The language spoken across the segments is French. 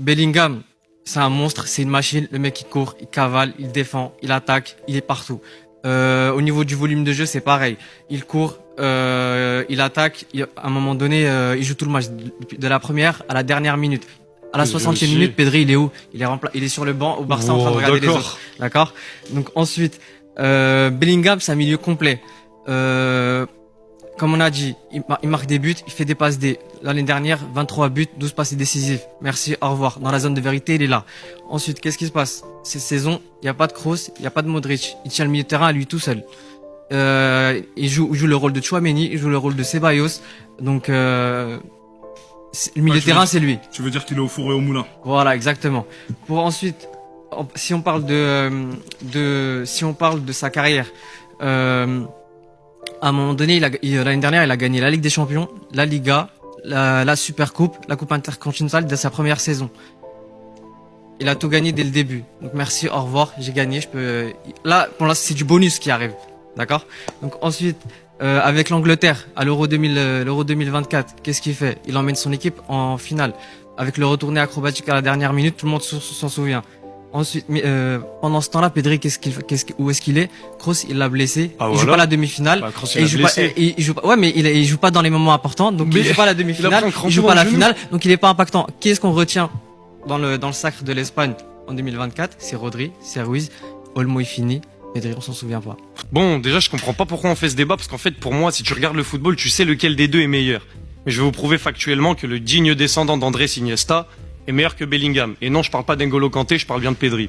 Bellingham, c'est un monstre, c'est une machine. Le mec, il court, il cavale, il défend, il attaque, il est partout. Au niveau du volume de jeu, c'est pareil. Il court, il attaque. À un moment donné, il joue tout le match, de la première à la dernière minute. À la 60e minute, Pedri, il est où? Il est sur le banc au Barça en train de regarder les autres. D'accord? Donc ensuite, Bellingham, c'est un milieu complet. Comme on a dit, il marque des buts, il fait des passes D. L'année dernière, 23 buts, 12 passes décisives. Merci, au revoir. Dans la zone de vérité, il est là. Ensuite, qu'est-ce qui se passe? Cette saison, il n'y a pas de Kroos, il n'y a pas de Modric. Il tient le milieu de terrain à lui tout seul. Il joue le rôle de Tchouaméni, il joue le rôle de Ceballos. Donc, le milieu de terrain, c'est lui. Tu veux dire qu'il est au four et au moulin? Voilà, exactement. Pour ensuite, si on parle si on parle de sa carrière, à un moment donné, l'année dernière, il a gagné la Ligue des Champions, la Liga, la Super Coupe, la Coupe intercontinentale de sa première saison. Il a tout gagné dès le début. Donc merci, au revoir, j'ai gagné. Là, pour l'instant, c'est du bonus qui arrive, d'accord. Donc ensuite, avec l'Angleterre à l'Euro 2024, qu'est-ce qu'il fait? Il emmène son équipe en finale avec le retourné acrobatique à la dernière minute. Tout le monde s'en souvient. Ensuite, pendant ce temps-là, Pedri, où est-ce qu'il est? Kroos, il l'a blessé. Il joue pas la demi-finale. Il joue pas, ouais, mais il joue pas dans les moments importants. Donc il joue pas la demi-finale. Il joue pas la finale. Donc il est pas impactant. Qui est-ce qu'on retient dans le sacre de l'Espagne en 2024? C'est Rodri, c'est Ruiz, Olmo est fini. Pedri, on s'en souvient pas. Bon, déjà, je comprends pas pourquoi on fait ce débat, parce qu'en fait, pour moi, si tu regardes le football, tu sais lequel des deux est meilleur. Mais je vais vous prouver factuellement que le digne descendant d'Andrés Iniesta est meilleur que Bellingham. Et non, je parle pas d'N'Golo Kanté, je parle bien de Pedri.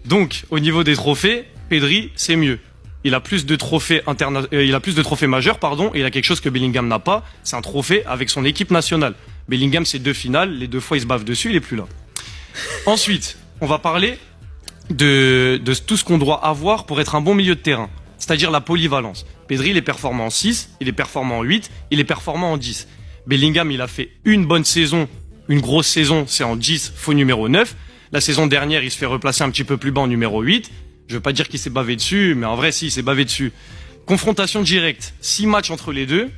Donc, au niveau des trophées, Pedri, c'est mieux. Il a plus de trophées majeurs, et il a quelque chose que Bellingham n'a pas, c'est un trophée avec son équipe nationale. Bellingham, c'est 2 finales, les 2 fois il se bave dessus, il est plus là. Ensuite, on va parler de tout ce qu'on doit avoir pour être un bon milieu de terrain, c'est-à-dire la polyvalence. Pedri, il est performant en 6, il est performant en 8, il est performant en 10. Bellingham, il a fait une bonne saison, une grosse saison, c'est en 10, faux numéro 9. La saison dernière, il se fait replacer un petit peu plus bas en numéro 8. Je veux pas dire qu'il s'est bavé dessus, mais en vrai, si, il s'est bavé dessus. Confrontation directe, 6 matchs entre les deux,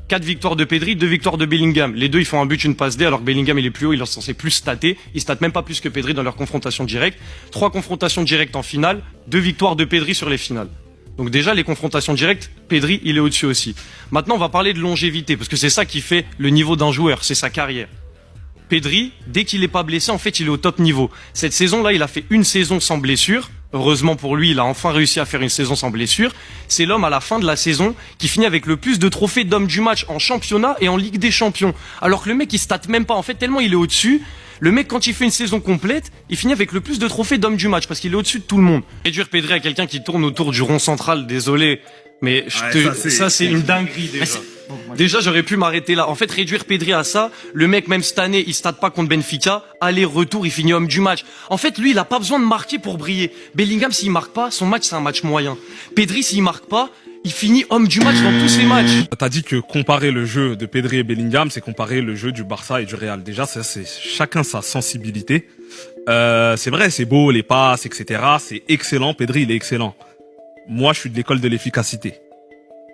4 victoires de Pedri, 2 victoires de Bellingham. Les deux, ils font un but, une passe D, alors que Bellingham, il est plus haut, il est censé plus stater. Il state même pas plus que Pedri dans leur confrontation directe. 3 confrontations directes en finale, 2 victoires de Pedri sur les finales. Donc déjà, les confrontations directes, Pedri, il est au-dessus aussi. Maintenant, on va parler de longévité, parce que c'est ça qui fait le niveau d'un joueur, c'est sa carrière. Pedri, dès qu'il est pas blessé, en fait, il est au top niveau. Cette saison-là, il a fait une saison sans blessure. Heureusement pour lui, il a enfin réussi à faire une saison sans blessure. C'est l'homme à la fin de la saison qui finit avec le plus de trophées d'homme du match en championnat et en Ligue des Champions. Alors que le mec, il state même pas. En fait, tellement il est au-dessus. Le mec, quand il fait une saison complète, il finit avec le plus de trophées d'homme du match parce qu'il est au-dessus de tout le monde. Réduire Pedri à quelqu'un qui tourne autour du rond central, désolé, mais ça c'est une dinguerie déjà. Déjà, j'aurais pu m'arrêter là. En fait, réduire Pedri à ça, le mec, même cette année, il state pas contre Benfica. Aller-retour, il finit homme du match. En fait, lui, il a pas besoin de marquer pour briller. Bellingham, s'il marque pas, son match, c'est un match moyen. Pedri, s'il marque pas, il finit homme du match dans tous ses matchs. T'as dit que comparer le jeu de Pedri et Bellingham, c'est comparer le jeu du Barça et du Real. Déjà, ça, c'est chacun sa sensibilité. C'est vrai, c'est beau, les passes, etc. C'est excellent. Pedri, il est excellent. Moi, je suis de l'école de l'efficacité.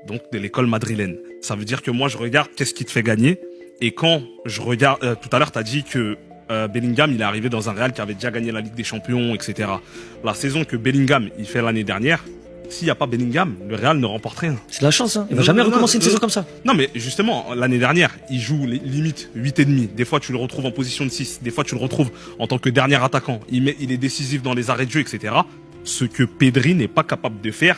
Donc, de l'école madrilène. Ça veut dire que moi, je regarde qu'est-ce qui te fait gagner. Et quand je regarde, tout à l'heure, t'as dit que Bellingham, il est arrivé dans un Real qui avait déjà gagné la Ligue des Champions, etc. La saison que Bellingham, il fait l'année dernière, s'il n'y a pas Bellingham, le Real ne remporte rien. C'est la chance, hein. Il va jamais recommencer une saison comme ça. Non, mais justement, l'année dernière, il joue limite 8,5. Des fois, tu le retrouves en position de 6. Des fois, tu le retrouves en tant que dernier attaquant. Il est décisif dans les arrêts de jeu, etc. Ce que Pedri n'est pas capable de faire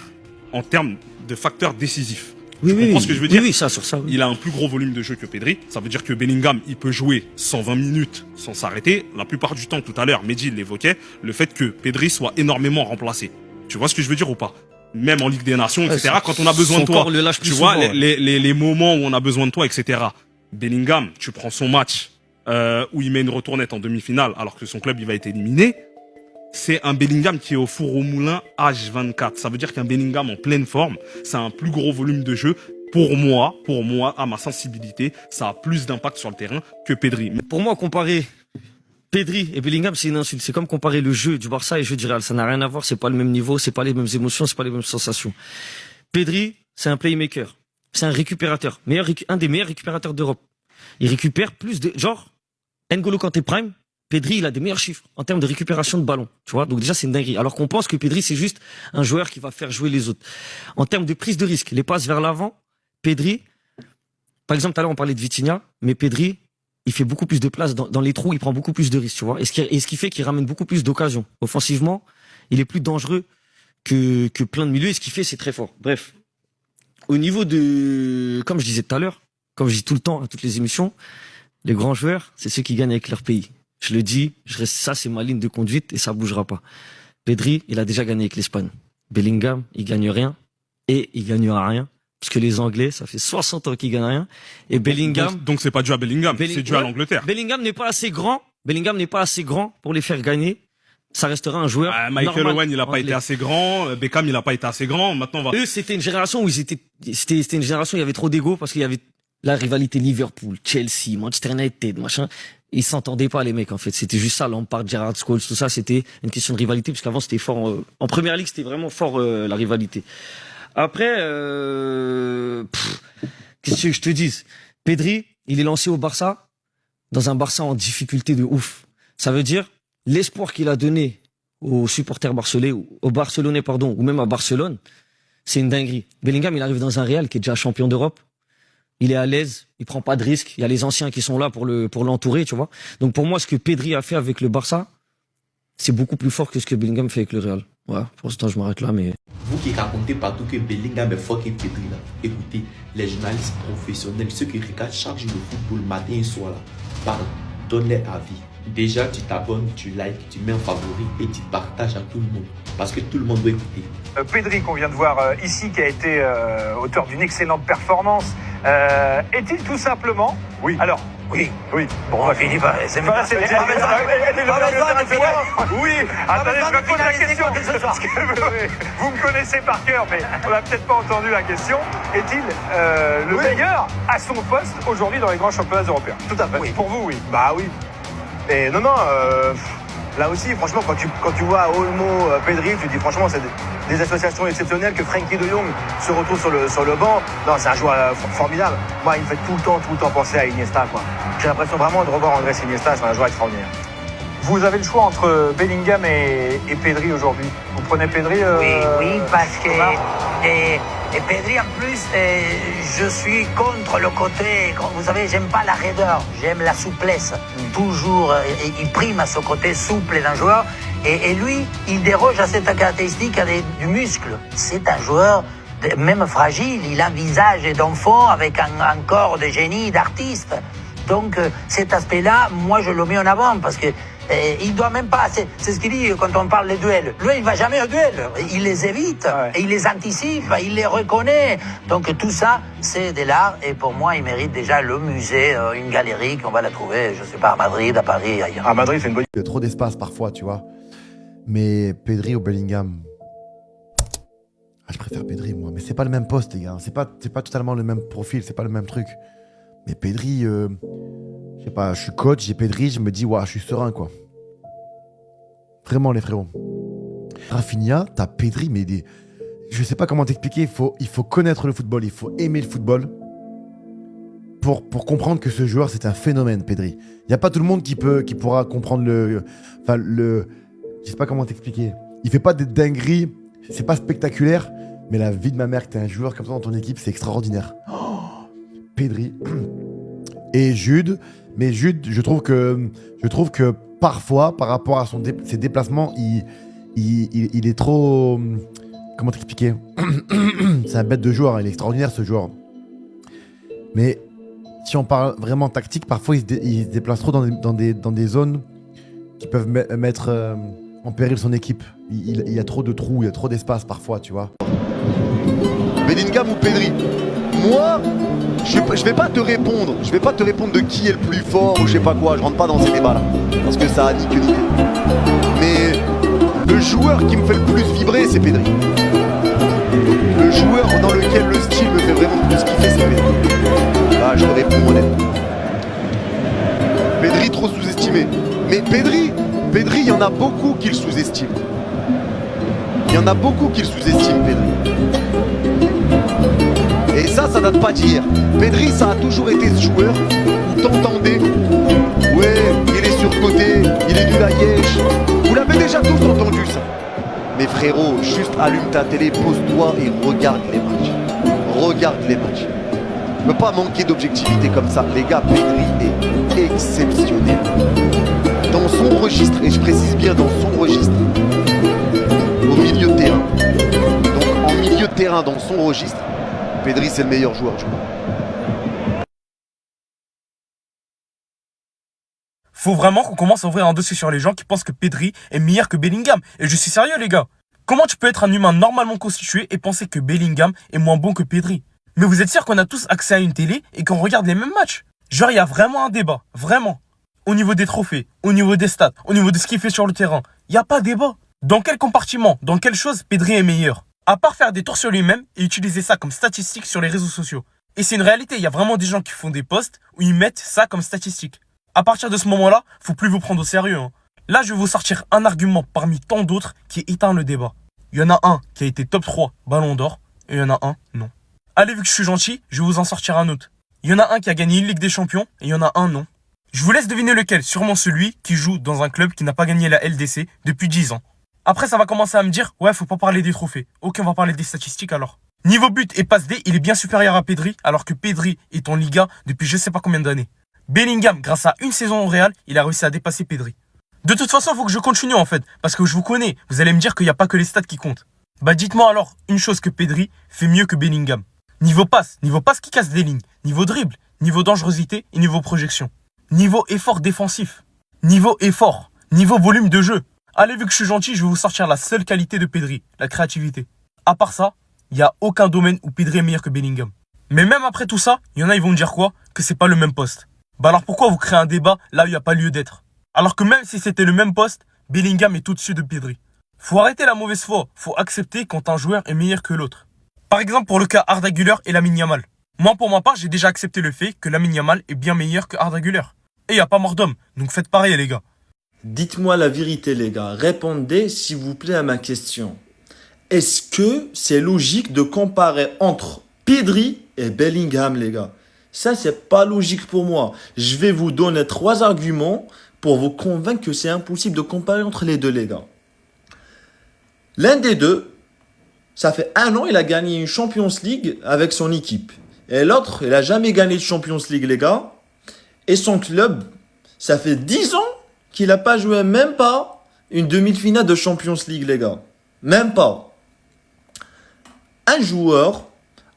en termes de facteurs décisifs. Oui, tu comprends ce que je veux dire? Oui, ça, sur ça. Oui. Il a un plus gros volume de jeu que Pedri. Ça veut dire que Bellingham, il peut jouer 120 minutes sans s'arrêter. La plupart du temps, tout à l'heure, Mehdi l'évoquait, le fait que Pedri soit énormément remplacé. Tu vois ce que je veux dire ou pas? Même en Ligue des Nations, etc. Quand on a besoin de toi, tu vois, les moments où on a besoin de toi, etc. Bellingham, tu prends son match où il met une retournette en demi-finale alors que son club, il va être éliminé. C'est un Bellingham qui est au four au moulin H24. Ça veut dire qu'un Bellingham en pleine forme, ça a un plus gros volume de jeu. Pour moi, à ma sensibilité, ça a plus d'impact sur le terrain que Pedri. Pour moi, comparer Pedri et Bellingham, c'est une insulte. C'est comme comparer le jeu du Barça et le jeu du Real. Ça n'a rien à voir, c'est pas le même niveau, c'est pas les mêmes émotions, c'est pas les mêmes sensations. Pedri, c'est un playmaker. C'est un récupérateur. Un des meilleurs récupérateurs d'Europe. Il récupère plus de, genre, N'Golo Kanté Prime, Pedri, il a des meilleurs chiffres en termes de récupération de ballon. Tu vois, donc déjà, c'est une dinguerie. Alors qu'on pense que Pedri, c'est juste un joueur qui va faire jouer les autres. En termes de prise de risque, les passes vers l'avant, Pedri, par exemple, tout à l'heure, on parlait de Vitinha, mais Pedri, il fait beaucoup plus de place dans les trous, il prend beaucoup plus de risques, tu vois. Et ce qui fait qu'il ramène beaucoup plus d'occasions. Offensivement, il est plus dangereux que plein de milieux, et ce qu'il fait, c'est très fort. Bref. Au niveau de, comme je disais tout à l'heure, comme je dis tout le temps à toutes les émissions, les grands joueurs, c'est ceux qui gagnent avec leur pays. Je le dis, ça c'est ma ligne de conduite et ça bougera pas. Pedri, il a déjà gagné avec l'Espagne. Bellingham, il gagne rien et il gagnera rien. Parce que les Anglais, ça fait 60 ans qu'ils gagnent rien. Et Bellingham. Donc c'est pas dû à Bellingham, c'est dû à l'Angleterre. Bellingham n'est pas assez grand. Bellingham n'est pas assez grand pour les faire gagner. Ça restera un joueur. Michael Owen, il a pas été assez grand. Beckham, il a pas été assez grand. Maintenant, Eux, c'était une génération où c'était une génération où il y avait trop d'ego parce qu'il y avait la rivalité Liverpool, Chelsea, Manchester United, machin. Ils s'entendaient pas, les mecs, en fait. C'était juste ça, Lampard, Gerrard, Scholes, tout ça, c'était une question de rivalité, parce qu'avant, c'était fort, en première ligue, c'était vraiment fort, la rivalité. Après, qu'est-ce que je te dise? Pedri, il est lancé au Barça, dans un Barça en difficulté de ouf. Ça veut dire, l'espoir qu'il a donné aux supporters barcelonais, ou même à Barcelone, c'est une dinguerie. Bellingham, il arrive dans un Real qui est déjà champion d'Europe. Il est à l'aise, il prend pas de risques. Il y a les anciens qui sont là pour l'entourer, tu vois. Donc pour moi, ce que Pedri a fait avec le Barça, c'est beaucoup plus fort que ce que Bellingham fait avec le Real. Voilà, pour l'instant, je m'arrête là, mais... Vous qui racontez partout que Bellingham est fort que Pedri, là, écoutez, les journalistes professionnels, ceux qui regardent chaque jour le football, matin et soir, là, parlent, donnent leur avis. Déjà, tu t'abonnes, tu likes, tu mets en favori et tu partages à tout le monde. Parce que tout le monde doit écouter. Pedri, qu'on vient de voir ici, qui a été auteur d'une excellente performance, est-il tout simplement... Oui. Alors, oui. Oui. Bon, on va finir par... C'est pas... Oui, attendez, je me pose la question. Parce que vous me connaissez par cœur, mais on n'a peut-être pas entendu la question. Est-il le meilleur à son poste aujourd'hui dans les grands championnats européens? Tout à fait. Oui. Pour vous, oui. Bah oui. Et non, là aussi, franchement, quand tu vois Olmo, Pedri, tu dis franchement, c'est des associations exceptionnelles que Frenkie de Jong se retrouve sur le banc. Non, c'est un joueur formidable. Moi, il me fait tout le temps penser à Iniesta, quoi. J'ai l'impression vraiment de revoir Andrés Iniesta, c'est un joueur extraordinaire. Vous avez le choix entre Bellingham et Pedri aujourd'hui. Vous prenez Pedri Oui, parce que et Pedri en plus, je suis contre le côté. Vous savez, j'aime pas la raideur, j'aime la souplesse. Toujours, il prime à ce côté souple d'un joueur. Et lui, il déroge à cette caractéristique du muscle. C'est un joueur même fragile. Il a un visage d'enfant avec un corps de génie, d'artiste. Donc cet aspect-là, moi je le mets en avant parce que il doit même pas. C'est ce qu'il dit quand on parle des duels. Lui, il va jamais au duel. Il les évite, et il les anticipe, il les reconnaît. Donc tout ça, c'est de l'art. Et pour moi, il mérite déjà le musée, une galerie qu'on va la trouver, je sais pas, à Madrid, à Paris, ailleurs. À Madrid, c'est une bonne. Il y a trop d'espace parfois, tu vois. Mais Pedri ou Bellingham. Je préfère Pedri, moi. Mais c'est pas le même poste, les gars. C'est pas totalement le même profil, c'est pas le même truc. Mais Pedri, je sais pas, je suis coach, j'ai Pedri, je me dis, ouais, je suis serein, quoi. Vraiment, les frérots. Rafinha, t'as Pedri, mais je sais pas comment t'expliquer, il faut connaître le football, il faut aimer le football pour comprendre que ce joueur, c'est un phénomène, Pedri. Il y a pas tout le monde qui pourra comprendre je sais pas comment t'expliquer. Il fait pas des dingueries, c'est pas spectaculaire, mais la vie de ma mère que t'as un joueur comme ça dans ton équipe, c'est extraordinaire. Pedri et Jude, mais Jude, je trouve que parfois, par rapport à ses déplacements, il est trop... Comment t'expliquer? C'est un bête de joueur, il est extraordinaire ce joueur. Mais si on parle vraiment tactique, parfois il se déplace trop dans des zones qui peuvent mettre en péril son équipe. Il y a trop de trous, il y a trop d'espace parfois, tu vois. Bellingham ou Pedri? Moi, je vais pas te répondre. Je vais pas te répondre de qui est le plus fort ou je sais pas quoi. Je rentre pas dans ces débats-là. Parce que ça a ni queue ni tête. Mais le joueur qui me fait le plus vibrer, c'est Pedri. Le joueur dans lequel le style me fait vraiment plus kiffer, c'est Pedri. Là, je te réponds honnêtement. Pedri trop sous-estimé. Mais Pedri, il y en a beaucoup qui le sous-estiment. Il y en a beaucoup qui le sous-estiment, Pedri. Et ça date pas d'hier. Pedri, ça a toujours été ce joueur où t'entendais, ouais, il est surcoté, il est nul à Liège. Vous l'avez déjà tous entendu ça. Mais frérot, juste allume ta télé, pose-toi et regarde les matchs. Regarde les matchs. Il ne peut pas manquer d'objectivité comme ça. Les gars, Pedri est exceptionnel. Dans son registre, et je précise bien dans son registre, au milieu de terrain. Donc en milieu de terrain, dans son registre, Pedri c'est le meilleur joueur du monde. Faut vraiment qu'on commence à ouvrir un dossier sur les gens qui pensent que Pedri est meilleur que Bellingham. Et je suis sérieux les gars. Comment tu peux être un humain normalement constitué et penser que Bellingham est moins bon que Pedri? Mais vous êtes sûr qu'on a tous accès à une télé et qu'on regarde les mêmes matchs? Genre il y a vraiment un débat, vraiment. Au niveau des trophées, au niveau des stats, au niveau de ce qu'il fait sur le terrain. Il n'y a pas de débat. Dans quel compartiment, dans quelle chose Pedri est meilleur? À part faire des tours sur lui-même et utiliser ça comme statistique sur les réseaux sociaux. Et c'est une réalité, il y a vraiment des gens qui font des posts où ils mettent ça comme statistique. À partir de ce moment-là, faut plus vous prendre au sérieux. Là, je vais vous sortir un argument parmi tant d'autres qui éteint le débat. Il y en a un qui a été top 3 Ballon d'Or et il y en a un non. Allez, vu que je suis gentil, je vais vous en sortir un autre. Il y en a un qui a gagné une Ligue des Champions et il y en a un non. Je vous laisse deviner lequel, sûrement celui qui joue dans un club qui n'a pas gagné la LDC depuis 10 ans. Après, ça va commencer à me dire, ouais, faut pas parler des trophées. Ok, on va parler des statistiques alors. Niveau but et passe D, il est bien supérieur à Pedri, alors que Pedri est en Liga depuis je sais pas combien d'années. Bellingham, grâce à une saison au Real, il a réussi à dépasser Pedri. De toute façon, il faut que je continue en fait, parce que je vous connais. Vous allez me dire qu'il n'y a pas que les stats qui comptent. Bah dites-moi alors une chose que Pedri fait mieux que Bellingham. Niveau passe qui casse des lignes. Niveau dribble, niveau dangerosité et niveau projection. Niveau effort défensif. Niveau effort. Niveau volume de jeu. Allez, vu que je suis gentil, je vais vous sortir la seule qualité de Pedri, la créativité. À part ça, il n'y a aucun domaine où Pedri est meilleur que Bellingham. Mais même après tout ça, il y en a, ils vont me dire quoi? Que c'est pas le même poste. Bah alors pourquoi vous créez un débat là où il n'y a pas lieu d'être? Alors que même si c'était le même poste, Bellingham est au-dessus de Pedri. Faut arrêter la mauvaise foi, faut accepter quand un joueur est meilleur que l'autre. Par exemple pour le cas Arda Güler et Lamine Yamal. Moi pour ma part, j'ai déjà accepté le fait que Lamine Yamal est bien meilleur que Arda Güler. Et il n'y a pas mort d'homme, donc faites pareil les gars. Dites-moi la vérité les gars, répondez s'il vous plaît à ma question. Est-ce que c'est logique de comparer entre Pedri et Bellingham les gars? Ça, c'est pas logique pour moi. Je vais vous donner 3 arguments pour vous convaincre que c'est impossible de comparer entre les deux, les gars. L'un des deux, ça fait 1 an, il a gagné une Champions League avec son équipe. Et l'autre, il a jamais gagné de Champions League, les gars. Et son club, ça fait 10 ans qu'il n'a pas joué même pas une demi-finale de Champions League, les gars. Même pas. Un joueur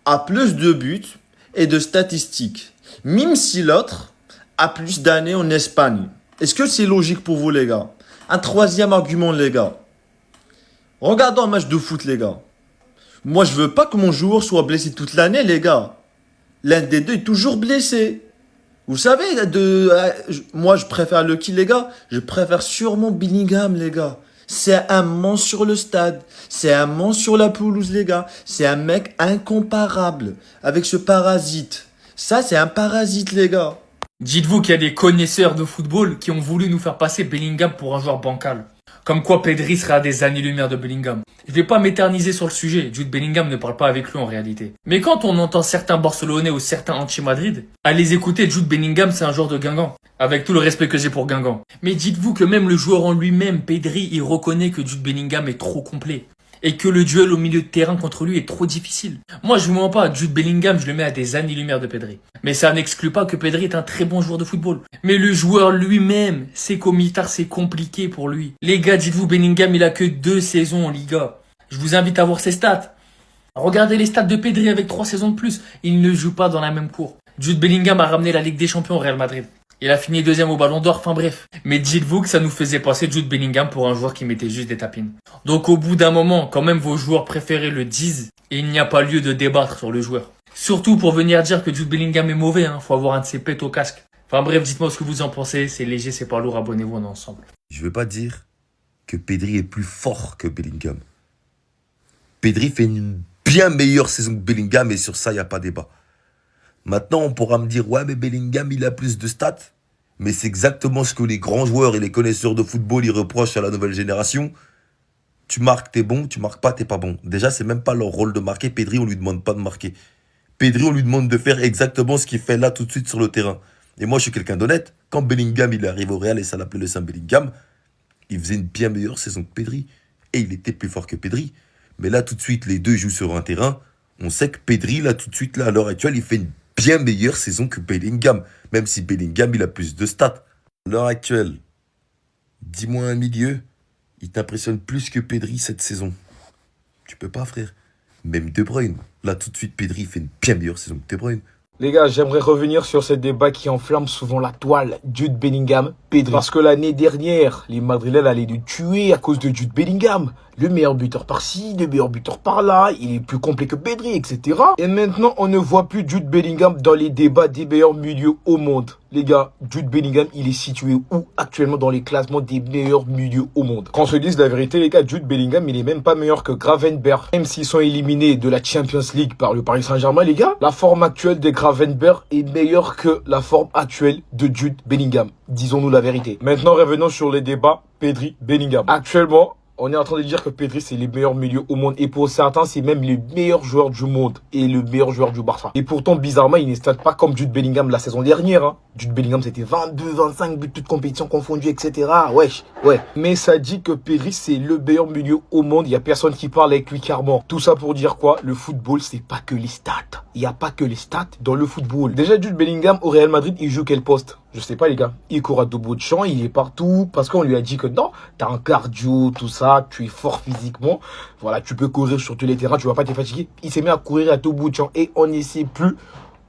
a plus de buts et de statistiques, même si l'autre a plus d'années en Espagne. Est-ce que c'est logique pour vous, les gars? Un troisième argument, les gars. Regardons un match de foot, les gars. Moi, je veux pas que mon joueur soit blessé toute l'année, les gars. L'un des deux est toujours blessé. Vous savez, moi, je préfère le qui, les gars? Je préfère sûrement Bellingham, les gars. C'est un monstre sur le stade. C'est un monstre sur la pelouse, les gars. C'est un mec incomparable avec ce parasite. Ça, c'est un parasite, les gars. Dites-vous qu'il y a des connaisseurs de football qui ont voulu nous faire passer Bellingham pour un joueur bancal. Comme quoi Pedri serait à des années-lumière de Bellingham. Je vais pas m'éterniser sur le sujet, Jude Bellingham ne parle pas avec lui en réalité. Mais quand on entend certains Barcelonais ou certains anti-Madrid, à les écouter, Jude Bellingham c'est un joueur de Guingamp. Avec tout le respect que j'ai pour Guingamp. Mais dites-vous que même le joueur en lui-même, Pedri, il reconnaît que Jude Bellingham est trop complet. Et que le duel au milieu de terrain contre lui est trop difficile. Moi je vous mens pas, Jude Bellingham je le mets à des années-lumière de Pedri. Mais ça n'exclut pas que Pedri est un très bon joueur de football. Mais le joueur lui-même, c'est qu'au mitard c'est compliqué pour lui. Les gars, dites-vous Bellingham il a que 2 saisons en Liga. Je vous invite à voir ses stats. Regardez les stats de Pedri avec 3 saisons de plus. Il ne joue pas dans la même cour. Jude Bellingham a ramené la Ligue des Champions au Real Madrid. Il a fini 2e au Ballon d'Or, enfin bref. Mais dites-vous que ça nous faisait passer Jude Bellingham pour un joueur qui mettait juste des tapines. Donc au bout d'un moment, quand même vos joueurs préférés le disent, et il n'y a pas lieu de débattre sur le joueur. Surtout pour venir dire que Jude Bellingham est mauvais, faut avoir un de ses pets au casque. Enfin bref, dites-moi ce que vous en pensez, c'est léger, c'est pas lourd, abonnez-vous, on est ensemble. Je veux pas dire que Pedri est plus fort que Bellingham. Pedri fait une bien meilleure saison que Bellingham et sur ça, il n'y a pas débat. Maintenant, on pourra me dire, ouais, mais Bellingham, il a plus de stats. Mais c'est exactement ce que les grands joueurs et les connaisseurs de football, ils reprochent à la nouvelle génération. Tu marques, t'es bon. Tu marques pas, t'es pas bon. Déjà, c'est même pas leur rôle de marquer. Pedri, on lui demande pas de marquer. Pedri, on lui demande de faire exactement ce qu'il fait là tout de suite sur le terrain. Et moi, je suis quelqu'un d'honnête. quand Bellingham il arrive au Real et ça l'appelait le Saint Bellingham, il faisait une bien meilleure saison que Pedri. Et il était plus fort que Pedri. Mais là, tout de suite, les deux jouent sur un terrain. On sait que Pedri, là, tout de suite, là, à l'heure actuelle, il fait une bien meilleure saison que Bellingham. Même si Bellingham, il a plus de stats. À l'heure actuelle, dis-moi un milieu, il t'impressionne plus que Pedri cette saison. Tu peux pas, frère. Même De Bruyne. Là, tout de suite, Pedri, il fait une bien meilleure saison que De Bruyne. Les gars, j'aimerais revenir sur ce débat qui enflamme souvent la toile, Jude Bellingham, Pedri. Parce que l'année dernière, les Madrilènes allaient nous tuer à cause de Jude Bellingham. Le meilleur buteur par-ci, le meilleur buteur par-là, il est plus complet que Pedri, etc. Et maintenant, on ne voit plus Jude Bellingham dans les débats des meilleurs milieux au monde. Les gars, Jude Bellingham, il est situé où actuellement dans les classements des meilleurs milieux au monde? Qu'on se dise la vérité, les gars, Jude Bellingham, il est même pas meilleur que Gravenberch. Même s'ils sont éliminés de la Champions League par le Paris Saint-Germain, les gars, la forme actuelle de Gravenberch est meilleure que la forme actuelle de Jude Bellingham. Disons-nous la vérité. Maintenant, revenons sur les débats Pedri-Bellingham. Actuellement, on est en train de dire que Pedri, c'est les meilleurs milieux au monde. Et pour certains, c'est même les meilleurs joueurs du monde. Et le meilleur joueur du Barça. Et pourtant, bizarrement, il n'est pas comme Jude Bellingham la saison dernière. Hein. Jude Bellingham, c'était 22, 25 buts, toutes compétitions confondues, etc. Wesh, ouais. Mais ça dit que Pedri, c'est le meilleur milieu au monde. Il n'y a personne qui parle avec lui clairement. Tout ça pour dire quoi? Le football, c'est pas que les stats. Il n'y a pas que les stats dans le football. Déjà, Jude Bellingham, au Real Madrid, il joue quel poste? Je sais pas, les gars. Il court à deux bouts de champ, il est partout. Parce qu'on lui a dit que non, t'as un cardio, tout ça, tu es fort physiquement. Voilà, tu peux courir sur tous les terrains, tu vas pas te fatiguer. Il s'est mis à courir à tout bout de champ et on ne sait plus.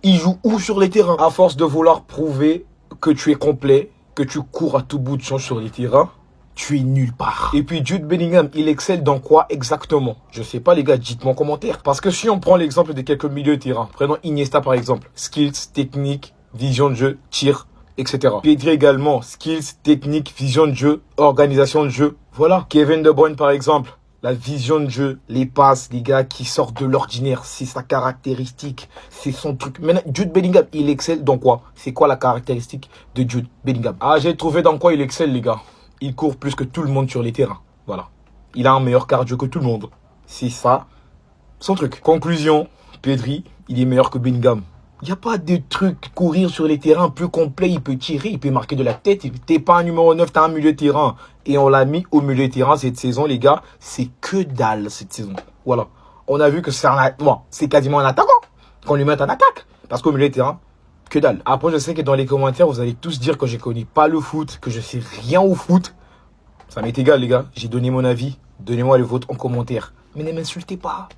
Il joue où sur les terrains? À force de vouloir prouver que tu es complet, que tu cours à tout bout de champ sur les terrains, tu es nulle part. Et puis Jude Bellingham, il excelle dans quoi exactement? Je sais pas, les gars, dites-moi en commentaire. Parce que si on prend l'exemple de quelques milieux de terrain, prenons Iniesta par exemple. Skills, technique, vision de jeu, tir, etc. Pedri également, skills, technique, vision de jeu, organisation de jeu. Voilà. Kevin De Bruyne par exemple. La vision de jeu, les passes, les gars qui sortent de l'ordinaire, c'est sa caractéristique, c'est son truc. Maintenant, Jude Bellingham, il excelle dans quoi? C'est quoi la caractéristique de Jude Bellingham? Ah, j'ai trouvé dans quoi il excelle, les gars. Il court plus que tout le monde sur les terrains. Voilà. Il a un meilleur cardio que tout le monde. C'est ça, son truc. Conclusion, Pedri, il est meilleur que Bellingham. Il n'y a pas de truc, courir sur les terrains plus complet, il peut tirer, il peut marquer de la tête. T'es pas un numéro 9, t'as un milieu de terrain. Et on l'a mis au milieu de terrain cette saison, les gars. C'est que dalle cette saison. Voilà. On a vu que c'est quasiment un attaquant qu'on lui met en attaque. Parce qu'au milieu de terrain, que dalle. Après, je sais que dans les commentaires, vous allez tous dire que je connais pas le foot, que je sais rien au foot. Ça m'est égal, les gars. J'ai donné mon avis. Donnez-moi le vôtre en commentaire. Mais ne m'insultez pas.